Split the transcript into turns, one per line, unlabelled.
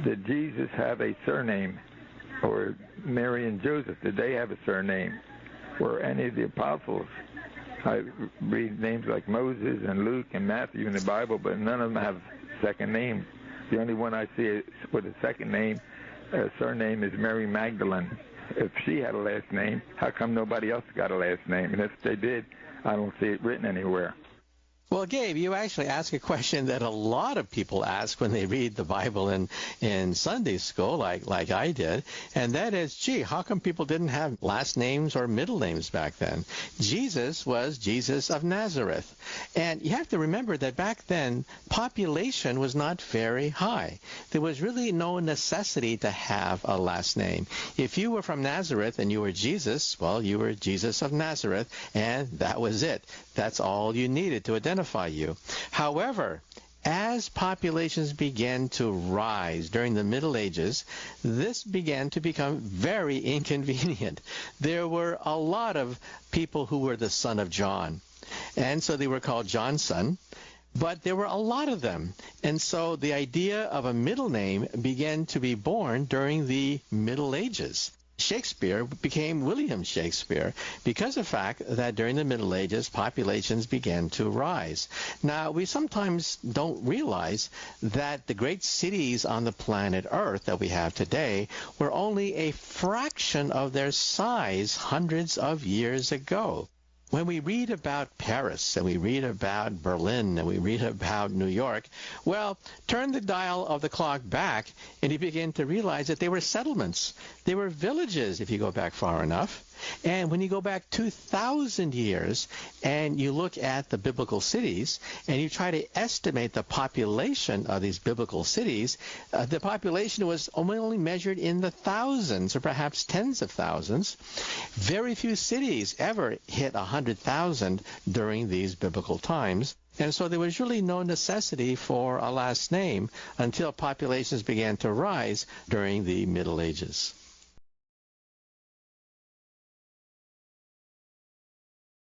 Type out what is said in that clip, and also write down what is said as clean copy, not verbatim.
did Jesus have a surname? Or Mary and Joseph, did they have a surname? Or any of the apostles? I read names like Moses and Luke and Matthew in the Bible, but none of them have second names. The only one I see with a second name, surname, is Mary Magdalene. If she had a last name, how come nobody else got a last name? And if they did, I don't see it written anywhere.
Well, Gabe, you actually ask a question that a lot of people ask when they read the Bible in Sunday school, like I did, and that is, gee, how come people didn't have last names or middle names back then? Jesus was Jesus of Nazareth. And you have to remember that back then, population was not very high. There was really no necessity to have a last name. If you were from Nazareth and you were Jesus, well, you were Jesus of Nazareth, and that was it. That's all you needed to identify you. However, as populations began to rise during the Middle Ages, this began to become very inconvenient. There were a lot of people who were the son of John, and so they were called John's son. But there were a lot of them, and so the idea of a middle name began to be born during the Middle Ages. Shakespeare became William Shakespeare because of the fact that during the Middle Ages, populations began to rise. Now, we sometimes don't realize that the great cities on the planet Earth that we have today were only a fraction of their size hundreds of years ago. When we read about Paris and we read about Berlin and we read about New York, well, turn the dial of the clock back and you begin to realize that they were settlements. They were villages if you go back far enough. And when you go back 2,000 years and you look at the biblical cities and you try to estimate the population of these biblical cities, the population was only measured in the thousands or perhaps tens of thousands. Very few cities ever hit 100,000 during these biblical times. And so there was really no necessity for a last name until populations began to rise during the Middle Ages.